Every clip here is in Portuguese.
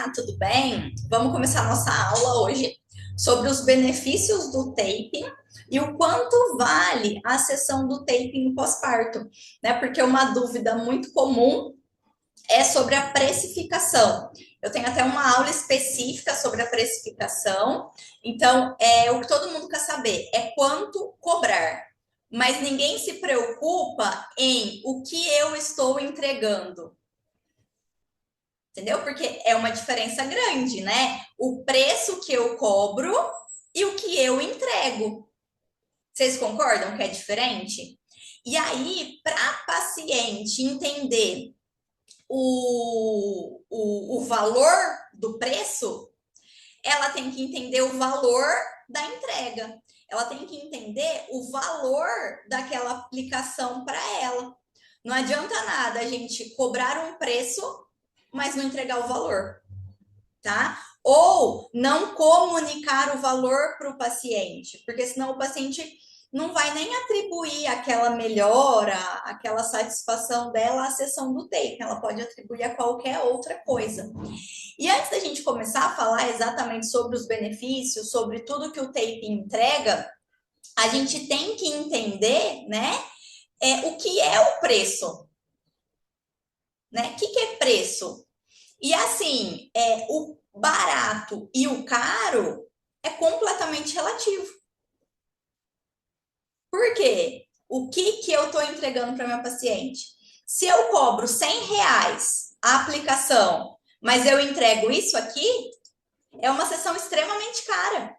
Olá, tudo bem? Vamos começar nossa aula hoje sobre os benefícios do taping e o quanto vale a sessão do taping no pós-parto, né? Porque uma dúvida muito comum é sobre a precificação. Eu tenho até uma aula específica sobre a precificação, então o que todo mundo quer saber é quanto cobrar, mas ninguém se preocupa em o que eu estou entregando. Entendeu? Porque é uma diferença grande, né? O preço que eu cobro e o que eu entrego. Vocês concordam que é diferente? E aí, para a paciente entender o valor do preço, ela tem que entender o valor da entrega. Ela tem que entender o valor daquela aplicação para ela. Não adianta nada a gente cobrar um preço, mas não entregar o valor, tá? Ou não comunicar o valor para o paciente, porque senão o paciente não vai nem atribuir aquela melhora, aquela satisfação dela à sessão do take, ela pode atribuir a qualquer outra coisa. E antes da gente começar a falar exatamente sobre os benefícios, sobre tudo que o taping entrega, a gente tem que entender, né, o que é o preço, né? O que é preço? E assim, o barato e o caro é completamente relativo. Por quê? O que eu estou entregando para minha paciente? Se eu cobro R$ 100 a aplicação, mas eu entrego isso aqui, é uma sessão extremamente cara.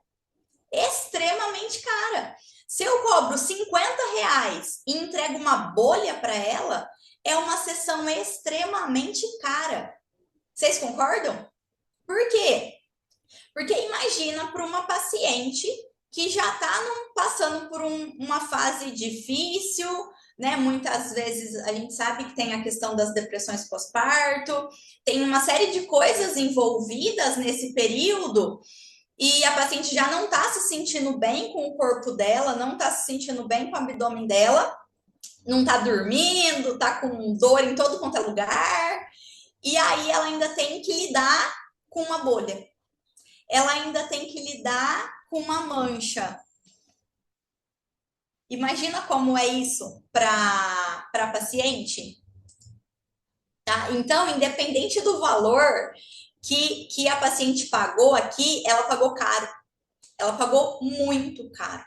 Extremamente cara. Se eu cobro R$ 50 e entrego uma bolha para ela, é uma sessão extremamente cara. Vocês concordam? Por quê? Porque imagina para uma paciente que já está passando por uma fase difícil, né? Muitas vezes a gente sabe que tem a questão das depressões pós-parto, tem uma série de coisas envolvidas nesse período e a paciente já não está se sentindo bem com o corpo dela, não está se sentindo bem com o abdômen dela, não está dormindo, está com dor em todo quanto é lugar, e aí ela ainda tem que lidar com uma bolha. Ela ainda tem que lidar com uma mancha. Imagina como é isso para a paciente. Tá? Então, independente do valor que a paciente pagou aqui, ela pagou caro. Ela pagou muito caro.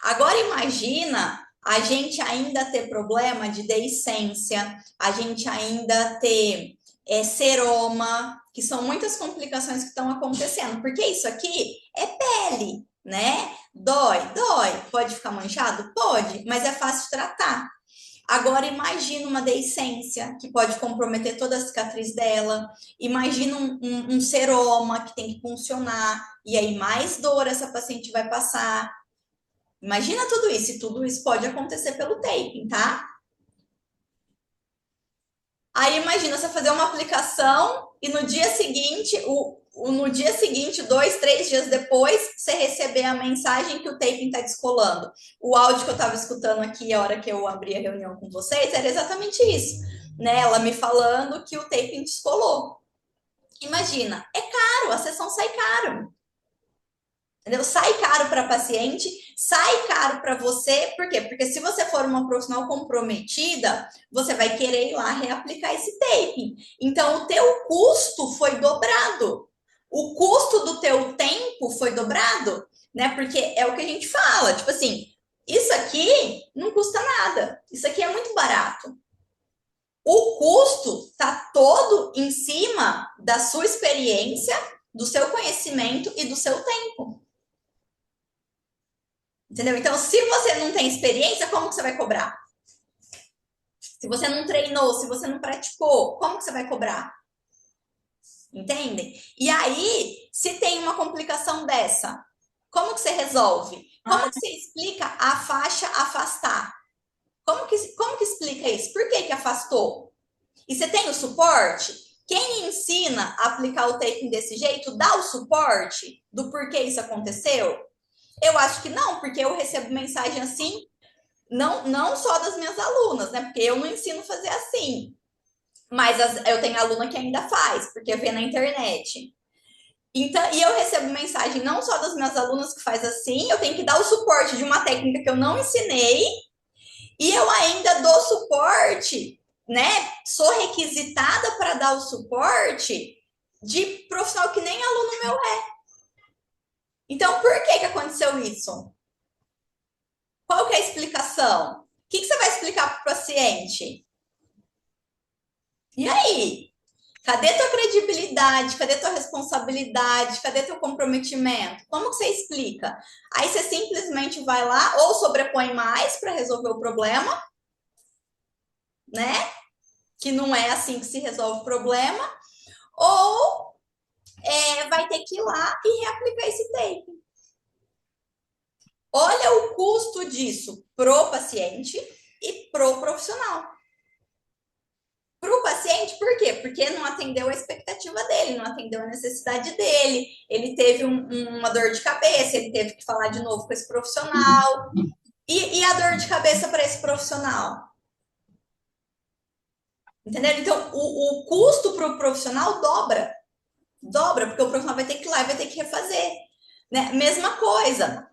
Agora, imagina a gente ainda ter problema de deiscência, a gente ainda ter seroma, que são muitas complicações que estão acontecendo, porque isso aqui é pele, né? Dói, dói. Pode ficar manchado? Pode, mas é fácil de tratar. Agora, imagina uma deiscência que pode comprometer toda a cicatriz dela. Imagina um seroma que tem que funcionar. E aí, mais dor essa paciente vai passar. Imagina tudo isso. E tudo isso pode acontecer pelo taping, tá? Aí, imagina você fazer uma aplicação e no dia seguinte, no dia seguinte, 2, 3 dias depois, você receber a mensagem que o taping está descolando. O áudio que eu estava escutando aqui, a hora que eu abri a reunião com vocês, era exatamente isso. Né? Ela me falando que o taping descolou. Imagina, é caro, a sessão sai caro. Entendeu? Sai caro para a paciente, sai caro para você, por quê? Porque se você for uma profissional comprometida, você vai querer ir lá reaplicar esse taping. Então, o teu custo foi dobrado. O custo do teu tempo foi dobrado, né? Porque é o que a gente fala, tipo assim, isso aqui não custa nada, isso aqui é muito barato. O custo está todo em cima da sua experiência, do seu conhecimento e do seu tempo. Entendeu? Então, se você não tem experiência, como que você vai cobrar? Se você não treinou, se você não praticou, como que você vai cobrar? Entendem? E aí, se tem uma complicação dessa, como que você resolve? Como que você explica a faixa afastar? Como que explica isso? Por que afastou? E você tem o suporte? Quem ensina a aplicar o taping desse jeito dá o suporte do porquê isso aconteceu? Eu acho que não, porque eu recebo mensagem assim, não só das minhas alunas, né? Porque eu não ensino a fazer assim. Mas eu tenho aluna que ainda faz, porque vê na internet. Então, e eu recebo mensagem não só das minhas alunas que faz assim, eu tenho que dar o suporte de uma técnica que eu não ensinei, e eu ainda dou suporte, né? Sou requisitada para dar o suporte de profissional que nem aluno meu é. Então, por que aconteceu isso? Qual que é a explicação? O que você vai explicar para o paciente? E aí? Cadê tua credibilidade? Cadê tua responsabilidade? Cadê teu comprometimento? Como que você explica? Aí você simplesmente vai lá ou sobrepõe mais para resolver o problema, né? Que não é assim que se resolve o problema, ou vai ter que ir lá e reaplicar esse tape. Olha o custo disso pro paciente e pro profissional. Para o paciente, por quê? Porque não atendeu a expectativa dele, não atendeu a necessidade dele, ele teve uma dor de cabeça, ele teve que falar de novo com esse profissional. E a dor de cabeça para esse profissional? Entendeu? Então, o custo para o profissional dobra, porque o profissional vai ter que ir lá e vai ter que refazer. Né? Mesma coisa,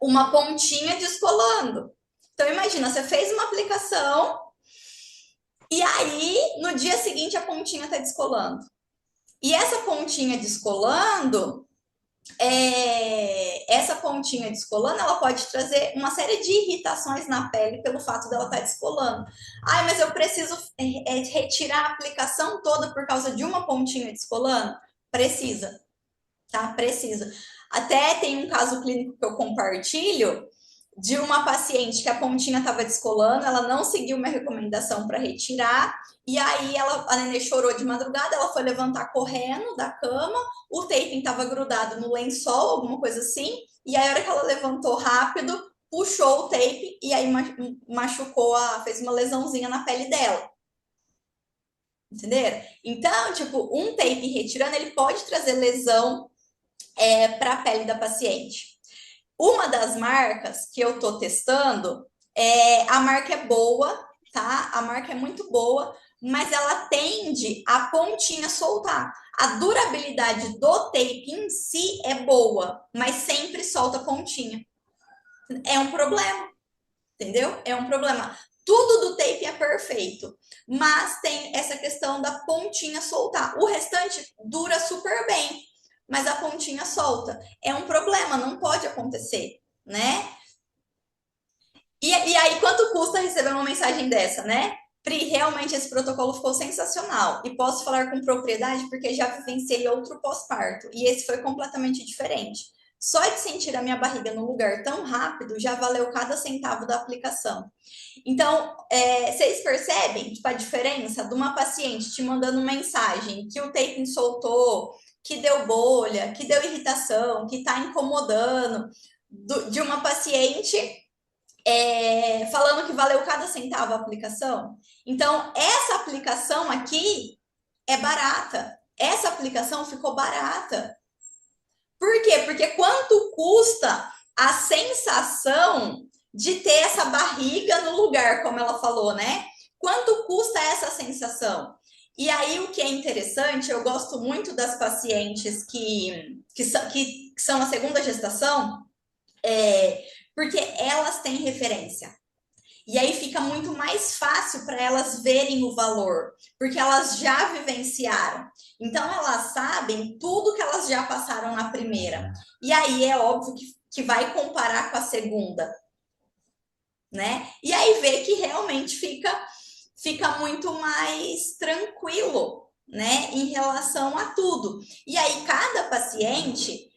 uma pontinha descolando. Então, imagina, você fez uma aplicação e aí, no dia seguinte, a pontinha está descolando. E essa pontinha descolando, ela pode trazer uma série de irritações na pele pelo fato dela estar descolando. Ai, mas eu preciso retirar a aplicação toda por causa de uma pontinha descolando? Precisa, tá? Precisa. Até tem um caso clínico que eu compartilho de uma paciente que a pontinha estava descolando, ela não seguiu minha recomendação para retirar, e aí a nenê chorou de madrugada, ela foi levantar correndo da cama, o taping estava grudado no lençol, alguma coisa assim, e aí a hora que ela levantou rápido, puxou o tape e aí machucou, fez uma lesãozinha na pele dela. Entenderam? Então, tipo, um tape retirando, ele pode trazer lesão para a pele da paciente. Uma das marcas que eu tô testando, a marca é boa, tá? A marca é muito boa, mas ela tende a pontinha soltar. A durabilidade do tape em si é boa, mas sempre solta pontinha. É um problema, entendeu? É um problema. Tudo do tape é perfeito, mas tem essa questão da pontinha soltar. O restante dura super bem, mas a pontinha solta. É um problema, não pode acontecer, né? E aí, quanto custa receber uma mensagem dessa, né? Pri, realmente esse protocolo ficou sensacional. E posso falar com propriedade porque já vivenciei outro pós-parto. E esse foi completamente diferente. Só de sentir a minha barriga no lugar tão rápido já valeu cada centavo da aplicação. Então, vocês percebem tipo, a diferença de uma paciente te mandando mensagem que o taping soltou, que deu bolha, que deu irritação, que está incomodando, de uma paciente falando que valeu cada centavo a aplicação. Então, essa aplicação aqui é barata. Essa aplicação ficou barata. Por quê? Porque quanto custa a sensação de ter essa barriga no lugar, como ela falou, né? Quanto custa essa sensação? E aí, o que é interessante, eu gosto muito das pacientes que são a segunda gestação, porque elas têm referência. E aí fica muito mais fácil para elas verem o valor, porque elas já vivenciaram. Então elas sabem tudo que elas já passaram na primeira. E aí é óbvio que vai comparar com a segunda, né? E aí vê que realmente fica muito mais tranquilo, né, em relação a tudo. E aí cada paciente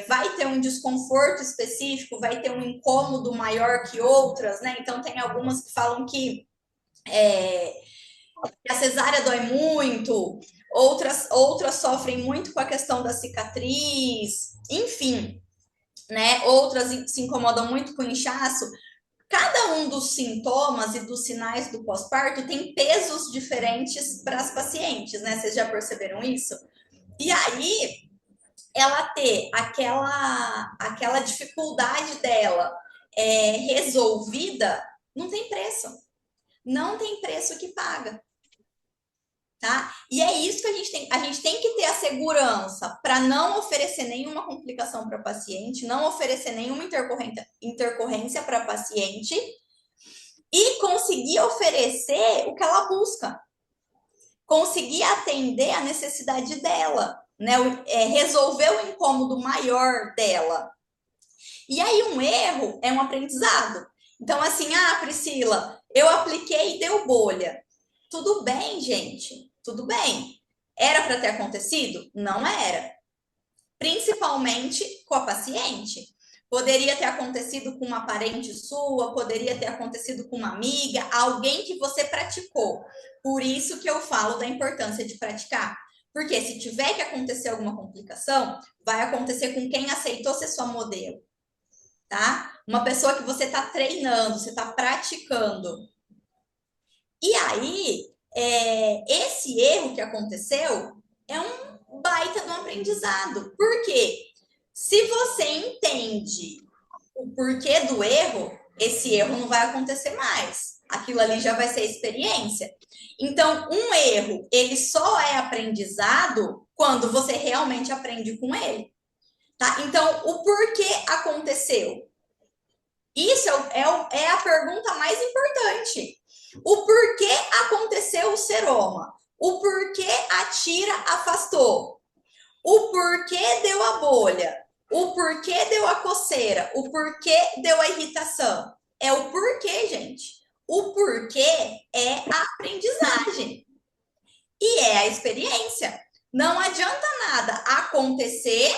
vai ter um desconforto específico, vai ter um incômodo maior que outras, né? Então tem algumas que falam que a cesárea dói muito, outras sofrem muito com a questão da cicatriz, enfim, né? Outras se incomodam muito com o inchaço. Cada um dos sintomas e dos sinais do pós-parto tem pesos diferentes para as pacientes, né? Vocês já perceberam isso? E aí, ela ter aquela dificuldade dela resolvida, não tem preço. Não tem preço que paga. tá? E é isso que a gente tem que ter a segurança para não oferecer nenhuma complicação para paciente, não oferecer nenhuma intercorrência para paciente e conseguir oferecer o que ela busca, conseguir atender a necessidade dela, né? Resolver o incômodo maior dela. E aí um erro é um aprendizado. Então, assim, Priscila, eu apliquei e deu bolha. Tudo bem, gente, tudo bem. Era para ter acontecido? Não era. Principalmente com a paciente. Poderia ter acontecido com uma parente sua, poderia ter acontecido com uma amiga, alguém que você praticou. Por isso que eu falo da importância de praticar. Porque se tiver que acontecer alguma complicação, vai acontecer com quem aceitou ser sua modelo, tá? Uma pessoa que você está treinando, você está praticando. E aí, esse erro que aconteceu é um baita de um aprendizado. Por quê? Se você entende o porquê do erro, esse erro não vai acontecer mais. Aquilo ali já vai ser experiência. Então, um erro, ele só é aprendizado quando você realmente aprende com ele. Tá? Então, o porquê aconteceu? Isso é a pergunta mais importante. O porquê aconteceu o seroma? O porquê a tira afastou? O porquê deu a bolha? O porquê deu a coceira? O porquê deu a irritação? É o porquê, gente. O porquê é a aprendizagem e é a experiência. Não adianta nada acontecer,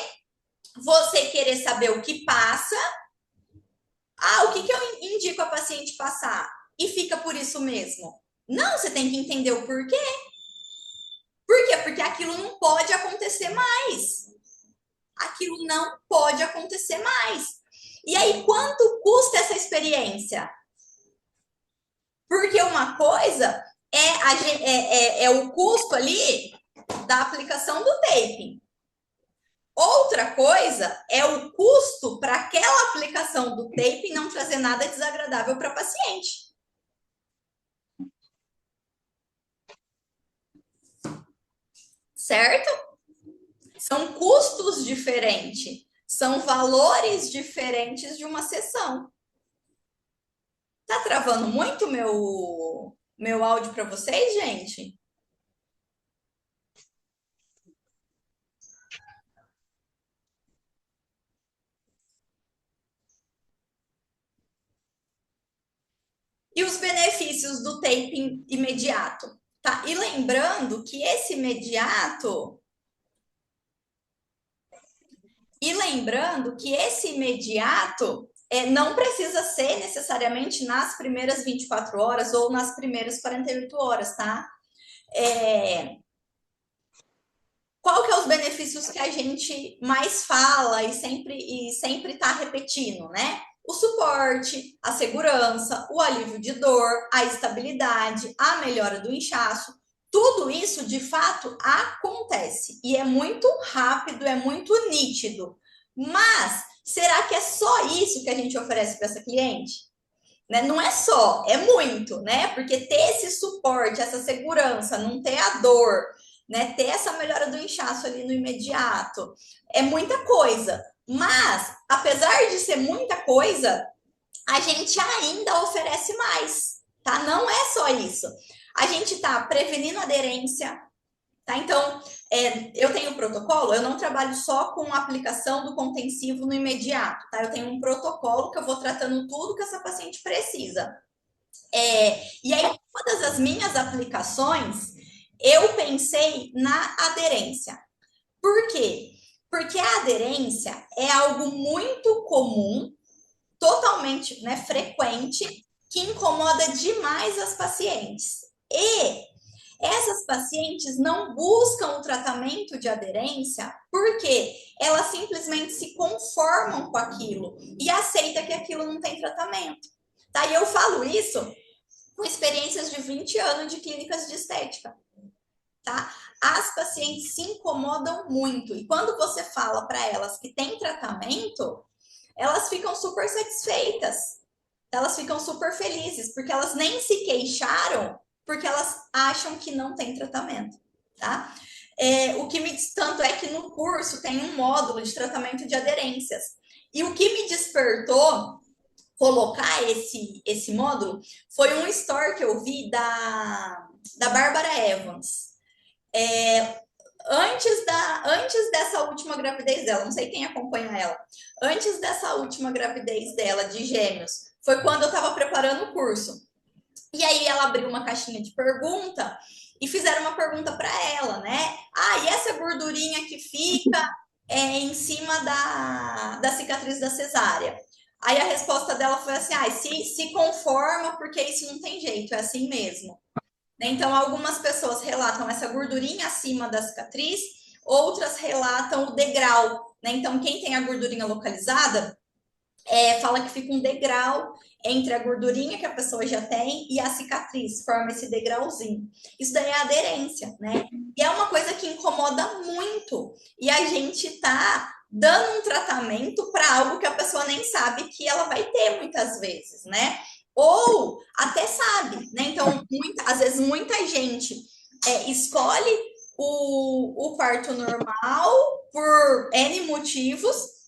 você querer saber o que passa. O que eu indico a paciente passar? E fica por isso mesmo. Não, você tem que entender o porquê. Por quê? Porque aquilo não pode acontecer mais. Aquilo não pode acontecer mais. E aí, quanto custa essa experiência? Porque uma coisa é o custo ali da aplicação do taping. Outra coisa é o custo para aquela aplicação do taping não trazer nada desagradável para a paciente. Certo? São custos diferentes, são valores diferentes de uma sessão. Tá travando muito meu áudio para vocês, gente? E os benefícios do taping imediato, tá? E lembrando que esse imediato não precisa ser necessariamente nas primeiras 24 horas ou nas primeiras 48 horas, tá? Qual que é os benefícios que a gente mais fala e sempre está repetindo, né? O suporte, a segurança, o alívio de dor, a estabilidade, a melhora do inchaço. Tudo isso, de fato, acontece. E é muito rápido, é muito nítido. Mas, será que é só isso que a gente oferece para essa cliente? Né? Não é só, é muito, né? Porque ter esse suporte, essa segurança, não ter a dor, né? Ter essa melhora do inchaço ali no imediato, é muita coisa. Mas, apesar de ser muita coisa, a gente ainda oferece mais, tá? Não é só isso. A gente está prevenindo aderência, tá? Então, eu tenho um protocolo, eu não trabalho só com a aplicação do contensivo no imediato, tá? Eu tenho um protocolo que eu vou tratando tudo que essa paciente precisa. E aí, todas as minhas aplicações, eu pensei na aderência. Por quê? Porque a aderência é algo muito comum, totalmente, né, frequente, que incomoda demais as pacientes. E essas pacientes não buscam o tratamento de aderência porque elas simplesmente se conformam com aquilo e aceitam que aquilo não tem tratamento. Tá? E eu falo isso com experiências de 20 anos de clínicas de estética. Tá? As pacientes se incomodam muito e quando você fala para elas que tem tratamento, elas ficam super satisfeitas, elas ficam super felizes, porque elas nem se queixaram porque elas acham que não tem tratamento, tá? O que me diz tanto é que no curso tem um módulo de tratamento de aderências. E o que me despertou colocar esse módulo foi um story que eu vi da Bárbara Evans. Antes dessa última gravidez dela, não sei quem acompanha ela, antes dessa última gravidez dela de gêmeos, foi quando eu estava preparando o curso. E aí ela abriu uma caixinha de pergunta e fizeram uma pergunta para ela, né? Ah, e essa gordurinha que fica em cima da cicatriz da cesárea? Aí a resposta dela foi assim: ah, se conforma, porque isso não tem jeito, é assim mesmo. Então, algumas pessoas relatam essa gordurinha acima da cicatriz, outras relatam o degrau, né? Então, quem tem a gordurinha localizada fala que fica um degrau entre a gordurinha que a pessoa já tem e a cicatriz, forma esse degrauzinho. Isso daí é aderência, né? E é uma coisa que incomoda muito. E a gente tá dando um tratamento para algo que a pessoa nem sabe que ela vai ter muitas vezes, né? Ou até sabe, né? Então, às vezes, muita gente escolhe o parto normal por N motivos,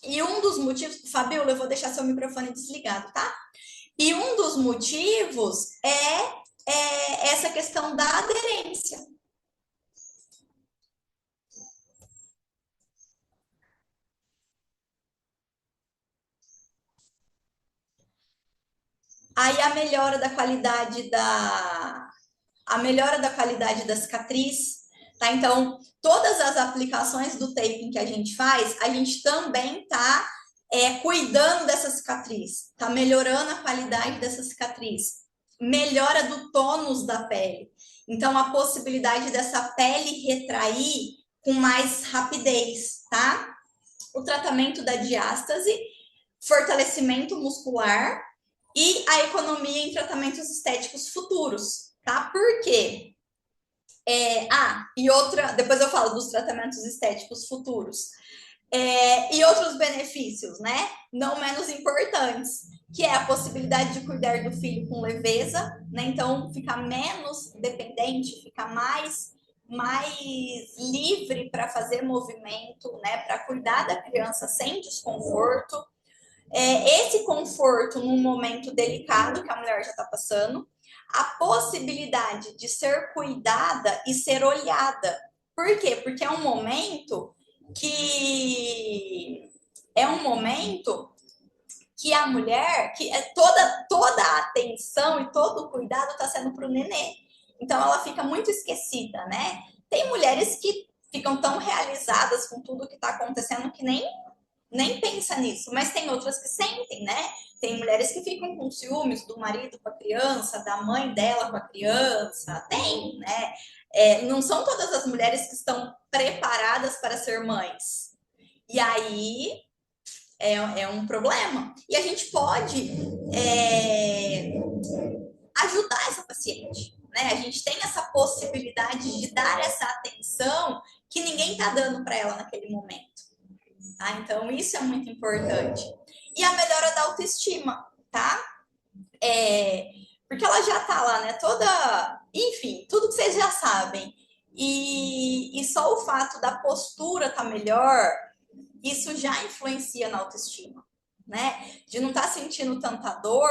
e um dos motivos, Fabiola, eu vou deixar seu microfone desligado, tá? E um dos motivos é essa questão da aderência. Aí a melhora da qualidade da cicatriz, tá? Então, todas as aplicações do taping que a gente faz, a gente também tá cuidando dessa cicatriz, tá melhorando a qualidade dessa cicatriz, melhora do tônus da pele. Então, a possibilidade dessa pele retrair com mais rapidez, tá? O tratamento da diástase, fortalecimento muscular e a economia em tratamentos estéticos futuros, tá? Por quê? E outra, depois eu falo dos tratamentos estéticos futuros. E outros benefícios, né? Não menos importantes, que é a possibilidade de cuidar do filho com leveza, né? Então, ficar menos dependente, ficar mais livre para fazer movimento, né? Para cuidar da criança sem desconforto. Esse conforto num momento delicado que a mulher já está passando, a possibilidade de ser cuidada e ser olhada. Por quê? Porque é um momento que a mulher, que toda a atenção e todo o cuidado está sendo para o nenê. Então ela fica muito esquecida, né? Tem mulheres que ficam tão realizadas com tudo que está acontecendo que nem pensa nisso, mas tem outras que sentem, né? Tem mulheres que ficam com ciúmes do marido com a criança, da mãe dela com a criança, tem, né? Não são todas as mulheres que estão preparadas para ser mães. E aí é um problema. E a gente pode ajudar essa paciente, né? A gente tem essa possibilidade de dar essa atenção que ninguém está dando para ela naquele momento. Tá? Então, isso é muito importante. E a melhora da autoestima, tá? Porque ela já tá lá, né? Toda. Enfim, tudo que vocês já sabem. E só o fato da postura tá melhor, isso já influencia na autoestima, né? De não estar sentindo tanta dor,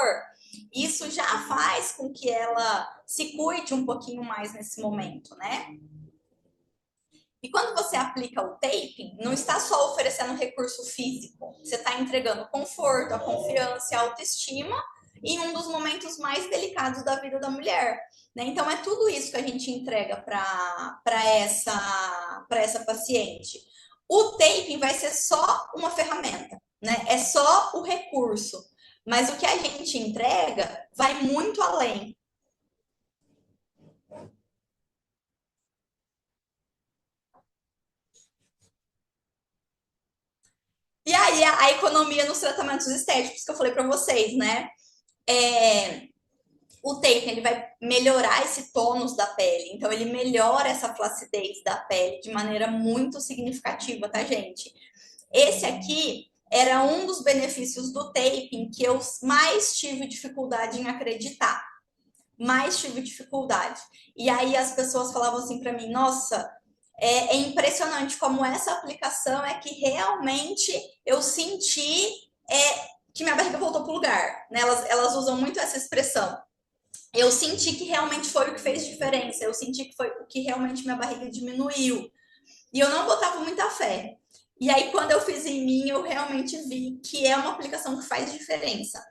isso já faz com que ela se cuide um pouquinho mais nesse momento, né? E quando você aplica o taping, não está só oferecendo recurso físico, você está entregando conforto, a confiança e a autoestima em um dos momentos mais delicados da vida da mulher. Né? Então, é tudo isso que a gente entrega para essa paciente. O taping vai ser só uma ferramenta, né? É só o recurso. Mas o que a gente entrega vai muito além. E aí, a economia nos tratamentos estéticos que eu falei para vocês, né? O taping ele vai melhorar esse tônus da pele, então ele melhora essa flacidez da pele de maneira muito significativa, tá, gente? Esse aqui era um dos benefícios do taping que eu mais tive dificuldade em acreditar. mais tive dificuldade. E aí as pessoas falavam assim para mim, nossa, é impressionante como essa aplicação é que realmente eu senti que minha barriga voltou para o lugar. Né? Elas usam muito essa expressão. Eu senti que realmente foi o que fez diferença. Eu senti que foi o que realmente minha barriga diminuiu. E eu não botava muita fé. E aí, quando eu fiz em mim, eu realmente vi que é uma aplicação que faz diferença.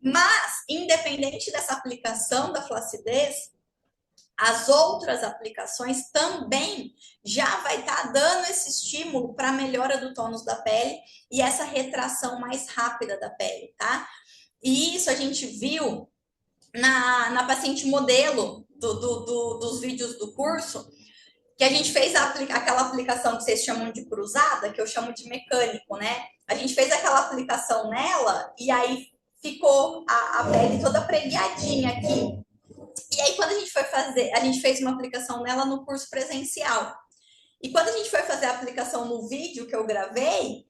Mas, independente dessa aplicação da flacidez, as outras aplicações também já vai estar dando esse estímulo para a melhora do tônus da pele e essa retração mais rápida da pele, tá? E isso a gente viu na paciente modelo dos vídeos do curso, que a gente fez aquela aplicação que vocês chamam de cruzada, que eu chamo de mecânico, né? A gente fez aquela aplicação nela e aí ficou a pele toda preguiadinha aqui. E aí, quando a gente foi fazer, a gente fez uma aplicação nela no curso presencial. E quando a gente foi fazer a aplicação no vídeo que eu gravei,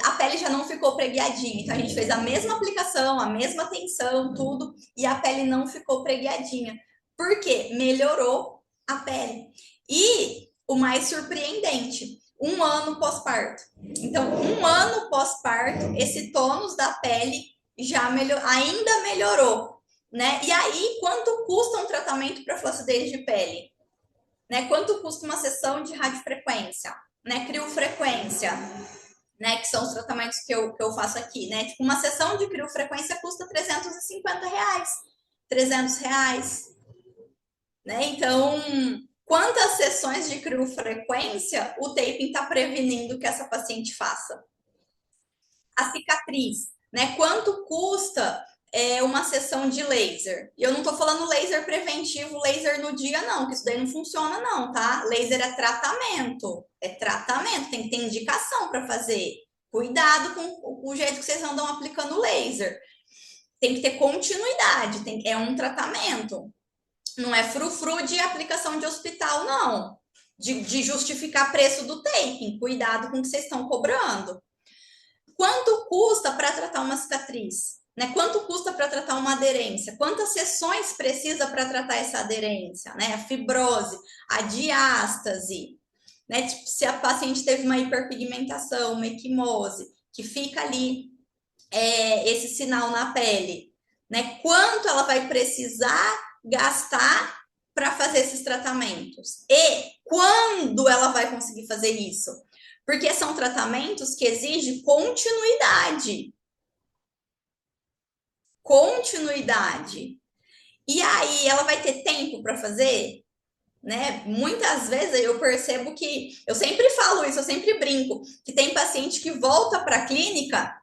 a pele já não ficou preguiadinha. Então, a gente fez a mesma aplicação, a mesma tensão, tudo, e a pele não ficou preguiadinha. Por quê? Melhorou a pele. E o mais surpreendente, 1 ano pós-parto. Então, 1 ano pós-parto, esse tônus da pele já ainda melhorou. Né? E aí, quanto custa um tratamento para flacidez de pele? Né? Quanto custa uma sessão de radiofrequência? Né? Criofrequência, né? Que são os tratamentos que eu faço aqui. Né? Tipo, uma sessão de criofrequência custa R$350. R$300. Né? Então, quantas sessões de criofrequência o taping está prevenindo que essa paciente faça? A cicatriz, né? Quanto custa uma sessão de laser? E eu não tô falando laser preventivo, laser no dia, não, que isso daí não funciona, não, tá? Laser é tratamento, tem que ter indicação para fazer. Cuidado com o jeito que vocês andam aplicando laser. Tem que ter continuidade, é um tratamento. Não é frufru de aplicação de hospital, não. De justificar preço do taping. Cuidado com o que vocês estão cobrando. Quanto custa para tratar uma cicatriz? Né? Quanto custa para tratar uma aderência? Quantas sessões precisa para tratar essa aderência? Né? A fibrose, a diástase. Né? Tipo, se a paciente teve uma hiperpigmentação, uma equimose, que fica ali esse sinal na pele. Né? Quanto ela vai precisar gastar para fazer esses tratamentos? E quando ela vai conseguir fazer isso? Porque são tratamentos que exigem continuidade. Continuidade. E aí, ela vai ter tempo para fazer? Né? Muitas vezes eu percebo que, eu sempre falo isso, eu sempre brinco, que tem paciente que volta para a clínica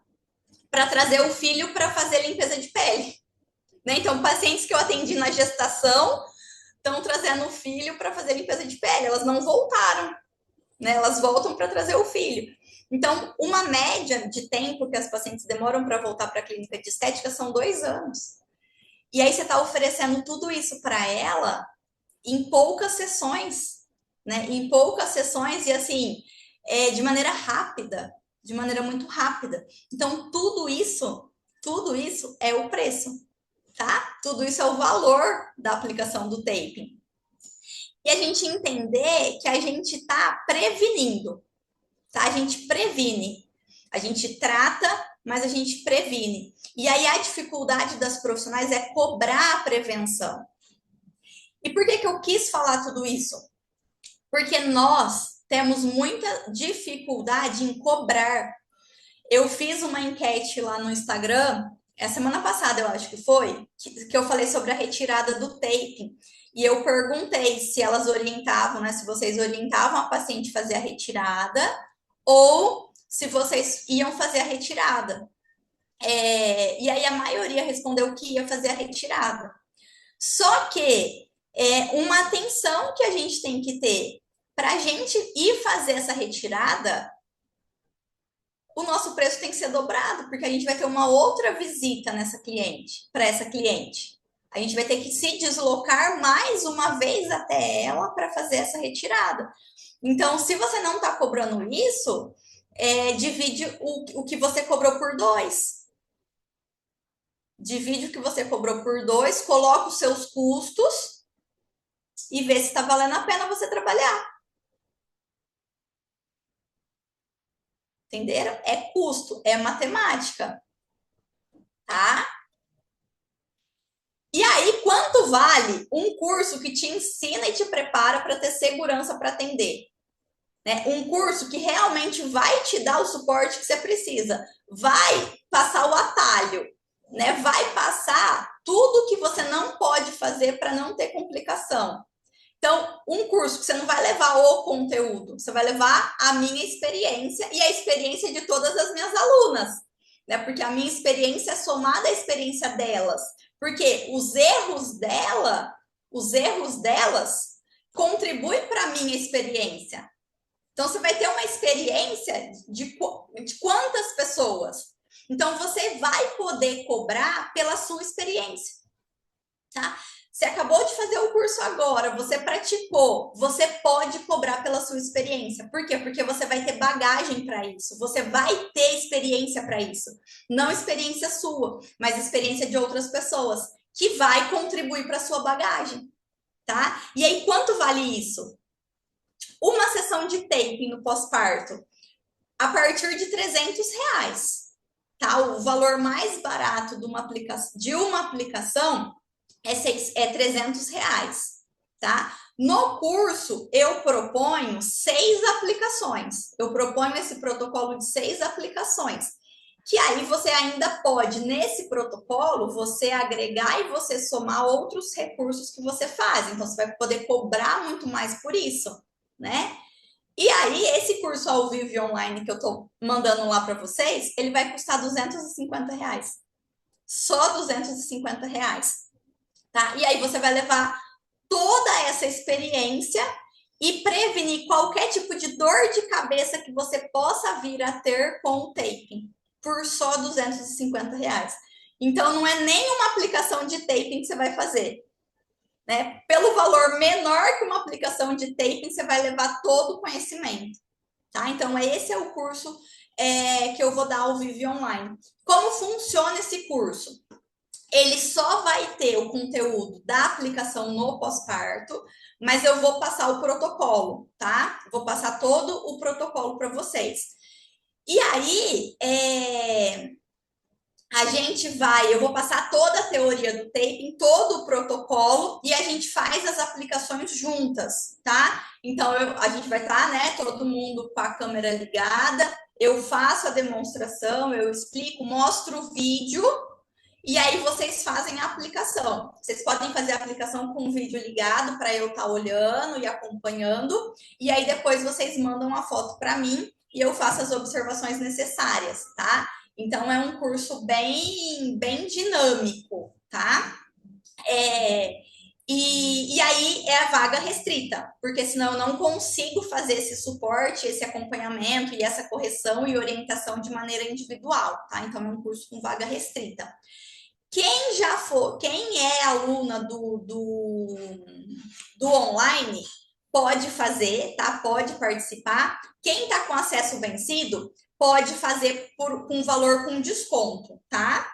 para trazer o filho para fazer limpeza de pele. Né? Então, pacientes que eu atendi na gestação estão trazendo o filho para fazer limpeza de pele, elas não voltaram. Né? Elas voltam para trazer o filho. Então, uma média de tempo que as pacientes demoram para voltar para a clínica de estética são 2 anos. E aí você está oferecendo tudo isso para ela em poucas sessões, né? Em poucas sessões e assim, de maneira rápida, de maneira muito rápida. Então, tudo isso é o preço, tá? Tudo isso é o valor da aplicação do taping. E a gente entender que a gente está prevenindo, tá? A gente previne, a gente trata, mas a gente previne. E aí a dificuldade das profissionais é cobrar a prevenção. E por que eu quis falar tudo isso? Porque nós temos muita dificuldade em cobrar. Eu fiz uma enquete lá no Instagram, a semana passada eu acho que foi, que eu falei sobre a retirada do taping. E eu perguntei se elas orientavam, né? Se vocês orientavam a paciente a fazer a retirada ou se vocês iam fazer a retirada. E aí a maioria respondeu que ia fazer a retirada. Só que uma atenção que a gente tem que ter para a gente ir fazer essa retirada, o nosso preço tem que ser dobrado, porque a gente vai ter uma outra visita para essa cliente. A gente vai ter que se deslocar mais uma vez até ela para fazer essa retirada. Então, se você não está cobrando isso, divide o que você cobrou por 2. divide o que você cobrou por 2, coloca os seus custos e vê se está valendo a pena você trabalhar. Entenderam? É custo, é matemática, tá? E aí, quanto vale um curso que te ensina e te prepara para ter segurança para atender? Né? Um curso que realmente vai te dar o suporte que você precisa, vai passar o atalho, né? Vai passar tudo que você não pode fazer para não ter complicação. Então, um curso que você não vai levar o conteúdo, você vai levar a minha experiência e a experiência de todas as minhas alunas, né? Porque a minha experiência é somada à experiência delas. Porque os erros delas contribuem para a minha experiência. Então, você vai ter uma experiência de quantas pessoas. Então, você vai poder cobrar pela sua experiência, tá? Você acabou de fazer o curso agora, você praticou, você pode cobrar pela sua experiência. Por quê? Porque você vai ter bagagem para isso, você vai ter experiência para isso. Não experiência sua, mas experiência de outras pessoas, que vai contribuir para a sua bagagem, tá? E aí, quanto vale isso? Uma sessão de taping no pós-parto, a partir de R$ 300, tá? O valor mais barato de uma aplicação é R$ 300, tá? No curso, eu proponho 6 aplicações. Eu proponho esse protocolo de 6 aplicações. Que aí você ainda pode, nesse protocolo, você agregar e você somar outros recursos que você faz. Então, você vai poder cobrar muito mais por isso, né? E aí, esse curso ao vivo e online que eu tô mandando lá para vocês, ele vai custar R$ 250. Só R$ 250. Tá? E aí você vai levar toda essa experiência e prevenir qualquer tipo de dor de cabeça que você possa vir a ter com o taping, por só R$ 250. Então, não é nenhuma aplicação de taping que você vai fazer. Né? Pelo valor menor que uma aplicação de taping, você vai levar todo o conhecimento. Tá? Então, esse é o curso que eu vou dar ao vivo e online. Como funciona esse curso? Ele só vai ter o conteúdo da aplicação no pós-parto, mas eu vou passar o protocolo, tá? Vou passar todo o protocolo para vocês. E aí, eu vou passar toda a teoria do taping, todo o protocolo, e a gente faz as aplicações juntas, tá? Então, a gente vai estar, né, todo mundo com a câmera ligada, eu faço a demonstração, eu explico, mostro o vídeo, e aí vocês fazem a aplicação. Vocês podem fazer a aplicação com o vídeo ligado para eu estar olhando e acompanhando. E aí depois vocês mandam a foto para mim e eu faço as observações necessárias, tá? Então é um curso bem dinâmico, tá? E aí é a vaga restrita, porque senão eu não consigo fazer esse suporte, esse acompanhamento e essa correção e orientação de maneira individual, tá? Então é um curso com vaga restrita. Quem é aluna do online pode fazer, tá? Pode participar. Quem está com acesso vencido pode fazer com valor com desconto, tá?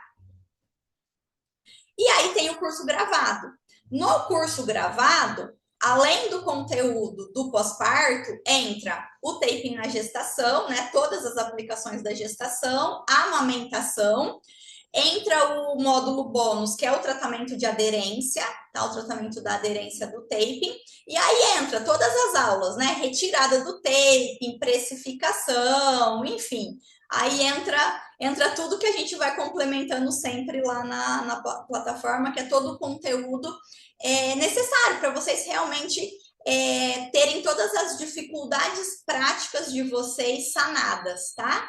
E aí tem o curso gravado. No curso gravado, além do conteúdo do pós-parto, entra o taping na gestação, né? Todas as aplicações da gestação, a amamentação. Entra o módulo bônus, que é o tratamento de aderência, tá? O tratamento da aderência do taping. E aí entra todas as aulas, né? Retirada do taping, precificação, enfim. Aí entra tudo que a gente vai complementando sempre lá na plataforma, que é todo o conteúdo necessário para vocês realmente terem todas as dificuldades práticas de vocês sanadas, tá?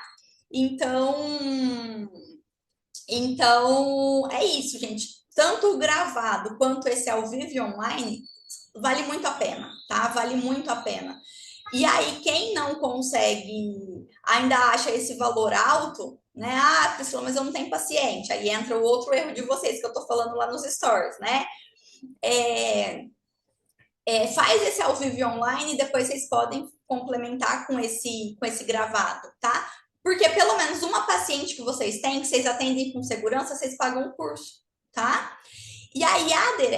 Então, é isso, gente. Tanto o gravado quanto esse ao vivo e online vale muito a pena, tá? Vale muito a pena. E aí, quem não consegue, ainda acha esse valor alto, né? Ah, Priscila, mas eu não tenho paciente. Aí entra o outro erro de vocês que eu tô falando lá nos stories, né? Faz esse ao vivo e online e depois vocês podem complementar com esse gravado, tá? Porque pelo menos uma paciente que vocês têm, que vocês atendem com segurança, vocês pagam o curso, tá? E aí,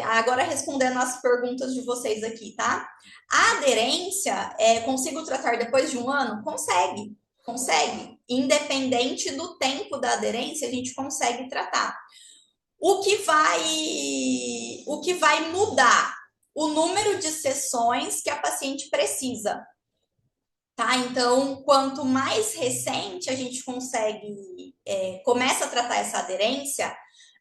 agora respondendo as perguntas de vocês aqui, tá? A aderência, consigo tratar depois de um ano? Consegue, consegue. Independente do tempo da aderência, a gente consegue tratar. O que vai mudar? O número de sessões que a paciente precisa, tá? Então, quanto mais recente a gente consegue, começa a tratar essa aderência,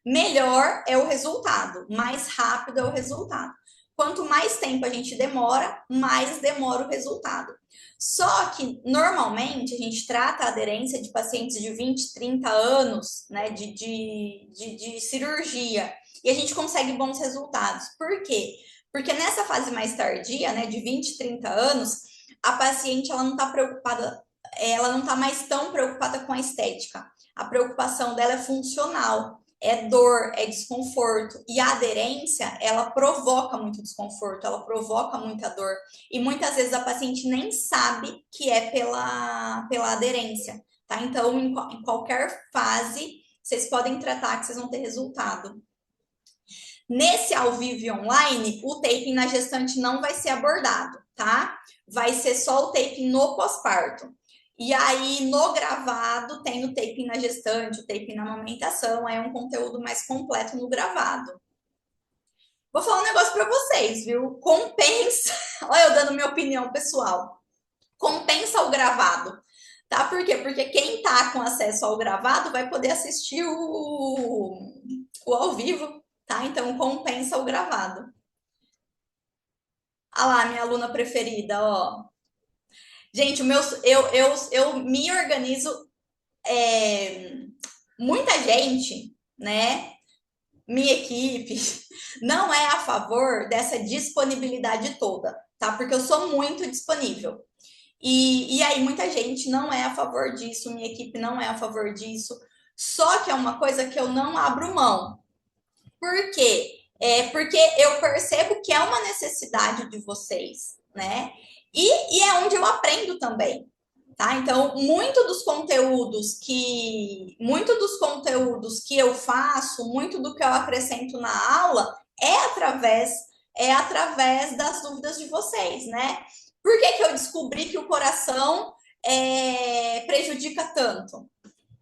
melhor é o resultado, mais rápido é o resultado. Quanto mais tempo a gente demora, mais demora o resultado. Só que, normalmente, a gente trata a aderência de pacientes de 20, 30 anos, né, de cirurgia, e a gente consegue bons resultados. Por quê? Porque nessa fase mais tardia, né, de 20, 30 anos, a paciente ela não está preocupada, ela não está mais tão preocupada com a estética. A preocupação dela é funcional, é dor, é desconforto. E a aderência, ela provoca muito desconforto, ela provoca muita dor. E muitas vezes a paciente nem sabe que é pela aderência, tá? Então, em qualquer fase, vocês podem tratar que vocês vão ter resultado. Nesse ao vivo e online, o taping na gestante não vai ser abordado, tá? Vai ser só o taping no pós-parto. E aí, no gravado, tem o taping na gestante, o taping na amamentação, é um conteúdo mais completo no gravado. Vou falar um negócio para vocês, viu? Compensa, olha eu dando minha opinião pessoal, compensa o gravado, tá? Por quê? Porque quem tá com acesso ao gravado vai poder assistir o ao vivo, tá? Então compensa o gravado. Ah lá, minha aluna preferida, ó. Gente, eu me organizo. Muita gente, né? Minha equipe não é a favor dessa disponibilidade toda, tá? Porque eu sou muito disponível. E aí muita gente não é a favor disso, minha equipe não é a favor disso. Só que é uma coisa que eu não abro mão. Por quê? Porque eu percebo que é uma necessidade de vocês, né? E é onde eu aprendo também, tá? Então, muito dos conteúdos que eu faço, muito do que eu acrescento na aula é através das dúvidas de vocês, né? Por que eu descobri que o coração prejudica tanto?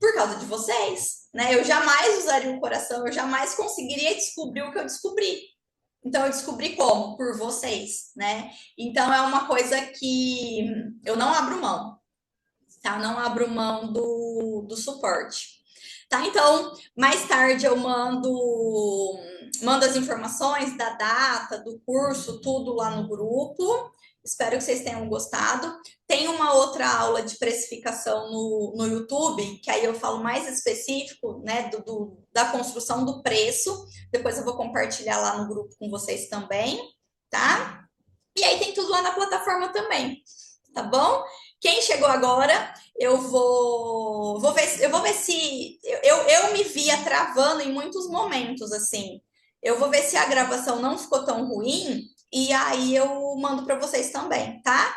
Por causa de vocês, né? Eu jamais usaria o coração, eu jamais conseguiria descobrir o que eu descobri. Então, eu descobri como? Por vocês, né? Então, é uma coisa que eu não abro mão, tá? Não abro mão do suporte. Tá? Então, mais tarde eu mando as informações da data, do curso, tudo lá no grupo. Espero que vocês tenham gostado. Tem uma outra aula de precificação no YouTube, que aí eu falo mais específico, né, da construção do preço. Depois eu vou compartilhar lá no grupo com vocês também, tá? E aí tem tudo lá na plataforma também, tá bom? Quem chegou agora, eu vou ver se eu me via travando em muitos momentos assim. Eu vou ver se a gravação não ficou tão ruim e aí eu mando para vocês também, tá?